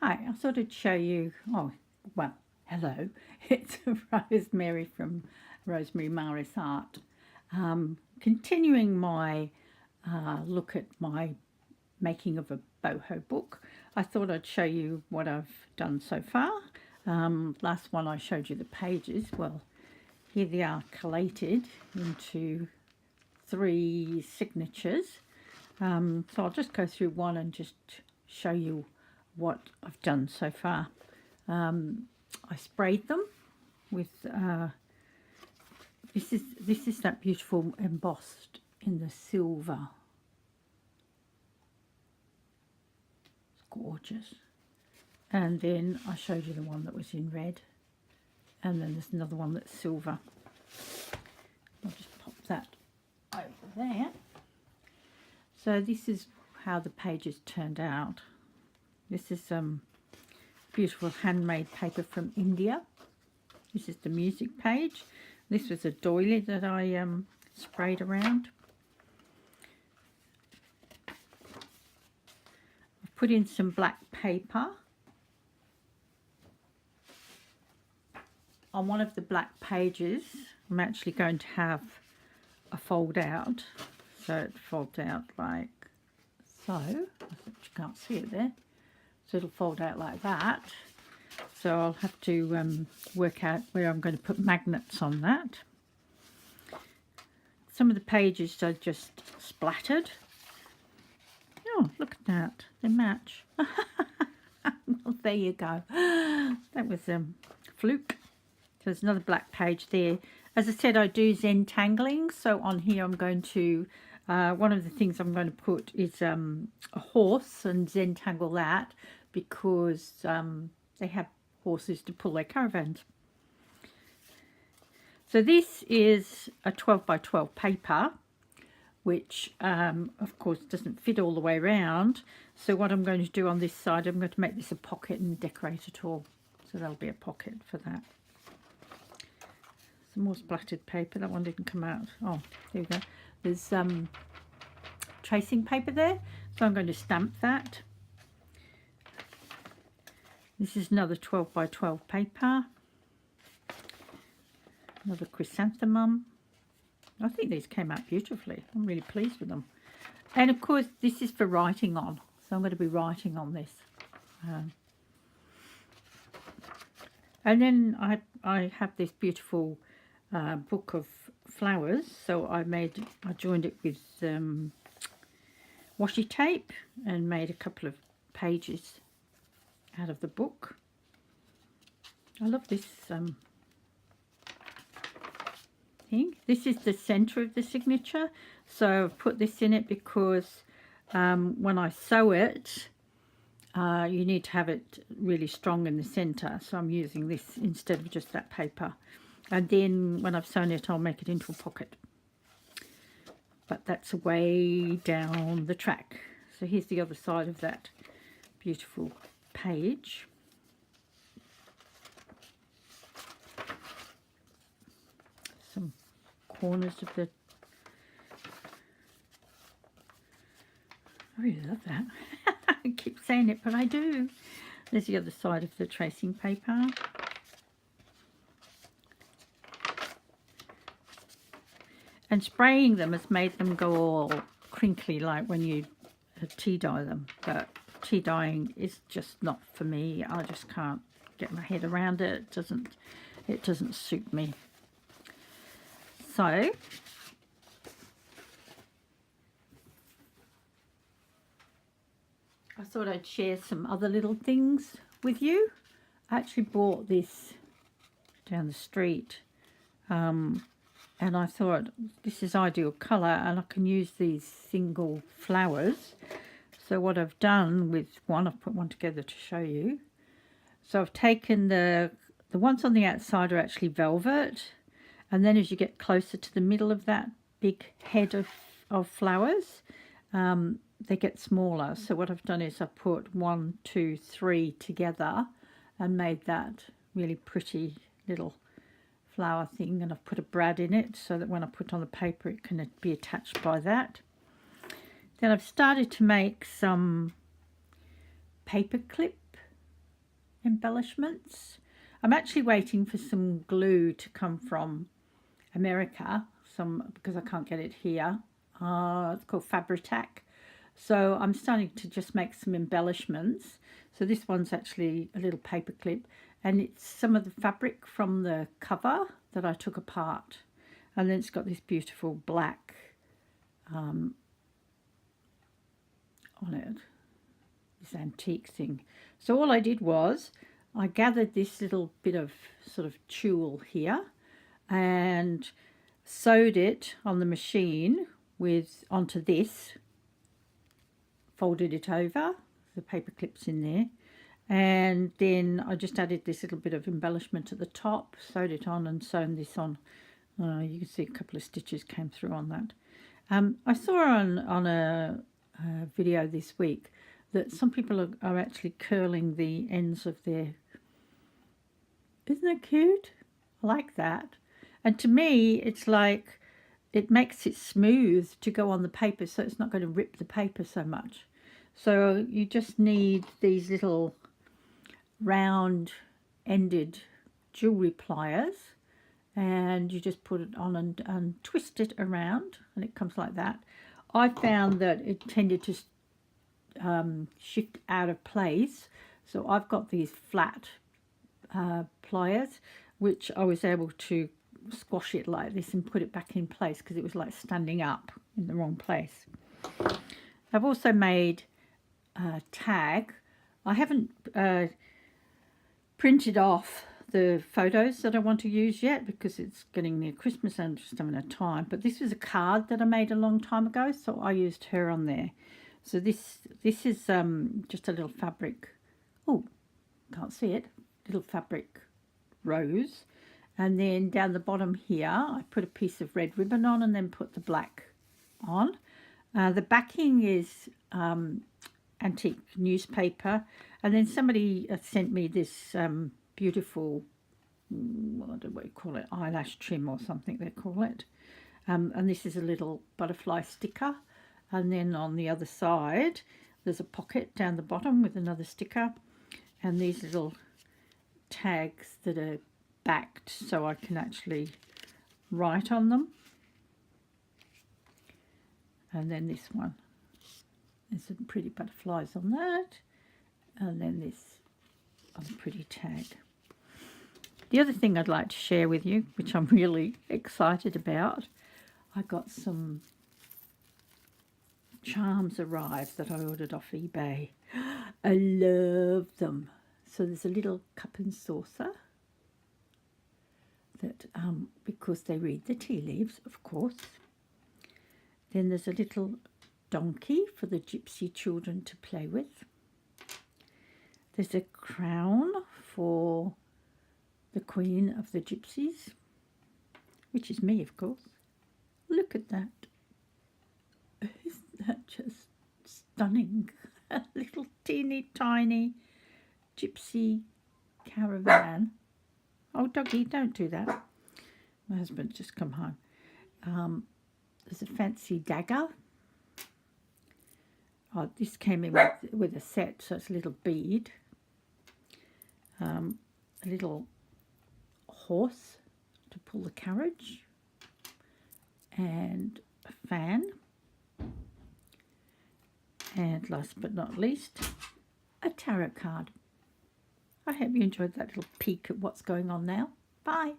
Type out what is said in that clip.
Hi, I thought I'd show you, oh, well, hello, it's Rosemary from Rosemary Maris Art. Continuing my look at my making of a boho book, I thought I'd show you what I've done so far. Last one I showed you the pages. Well, here they are collated into 3 signatures. So I'll just go through one and just show you what I've done so far. I sprayed them with this is that beautiful embossed in the silver. It's gorgeous. And then I showed you the one that was in red, and then there's another one that's silver. I'll just pop that over there. So this is how the pages turned out. This is beautiful handmade paper from India. This is the music page. This was a doily that I sprayed around. I've put in some black paper. On one of the black pages, I'm actually going to have a fold out. So it folds out like so. You can't see it there. So it'll fold out like that. So I'll have to work out where I'm going to put magnets on that. Some of the pages are just splattered. Oh, look at that. They match. Well, there you go. That was a fluke. So there's another black page there. As I said, I do Zentangling. So on here I'm going to, one of the things I'm going to put is a horse and Zentangle that, because they have horses to pull their caravans. So this is a 12 by 12 paper, which of course doesn't fit all the way around. So what I'm going to do on this side, I'm going to make this a pocket and decorate it all. So there'll be a pocket for that. Some more splattered paper. That one didn't come out. Oh, there we go. There's tracing paper there. So I'm going to stamp that. This is another 12 by 12 paper. Another chrysanthemum. I think these came out beautifully. I'm really pleased with them. And of course, this is for writing on. So I'm going to be writing on this. And then I have this beautiful book of flowers. So I joined it with washi tape and made a couple of pages out of the book. I love this thing. This is the center of the signature, so I've put this in it because when I sew it, you need to have it really strong in the center, so I'm using this instead of just that paper. And then when I've sewn it, I'll make it into a pocket, but that's way down the track. So here's the other side of that beautiful page. Some corners of the, I really love that. I keep saying it, but I do. There's the other side of the tracing paper. And spraying them has made them go all crinkly like when you tea dye them, but tea dyeing is just not for me. I just can't get my head around it. It doesn't suit me. So I thought I'd share some other little things with you. I actually bought this down the street, and I thought this is ideal colour, and I can use these single flowers. So what I've done with one, I've put one together to show you. So I've taken the ones on the outside are actually velvet, and then as you get closer to the middle of that big head of flowers, they get smaller. So what I've done is I put 1, 2, 3 together and made that really pretty little flower thing, and I've put a brad in it so that when I put on the paper it can be attached by that. Then I've started to make some paper clip embellishments. I'm actually waiting for some glue to come from America, because I can't get it here. It's called Fabri-Tac. So I'm starting to just make some embellishments. So this one's actually a little paper clip, and it's some of the fabric from the cover that I took apart. And then it's got this beautiful black on it, this antique thing. So all I did was I gathered this little bit of sort of tulle here and sewed it on the machine onto this, folded it over, the paper clips in there, and then I just added this little bit of embellishment at the top, sewed it on and sewn this on. You can see a couple of stitches came through on that. I saw on a video this week that some people are actually curling the ends of their... Isn't that cute? I like that. And to me, it's like it makes it smooth to go on the paper, so it's not going to rip the paper so much. So you just need these little round-ended jewellery pliers, and you just put it on and twist it around, and it comes like that. I found that it tended to shift out of place, so I've got these flat pliers, which I was able to squash it like this and put it back in place, because it was like standing up in the wrong place. I've also made a tag. I haven't printed off the photos that I want to use yet, because it's getting near Christmas and just haven't had time. But this was a card that I made a long time ago, so I used her on there. So this is just a little fabric. Oh, can't see it. Little fabric rose, and then down the bottom here I put a piece of red ribbon on and then put the black on. The backing is antique newspaper, and then somebody sent me this beautiful, what do we call it, eyelash trim or something they call it, and this is a little butterfly sticker, and then on the other side there's a pocket down the bottom with another sticker, and these little tags that are backed so I can actually write on them. And then this one, there's some pretty butterflies on that, and then this other pretty tag. The other thing I'd like to share with you, which I'm really excited about, I got some charms arrived that I ordered off eBay. I love them. So there's a little cup and saucer that, because they read the tea leaves, of course. Then there's a little donkey for the gypsy children to play with. There's a crown for the queen of the gypsies, which is me, of course. Look at that. Isn't that just stunning? A little teeny tiny gypsy caravan. Oh, doggy, don't do that. My husband's just come home. There's a fancy dagger. Oh, this came in with a set, so it's a little bead. A little horse to pull the carriage. And a fan. And last but not least, a tarot card. I hope you enjoyed that little peek at what's going on now. Bye.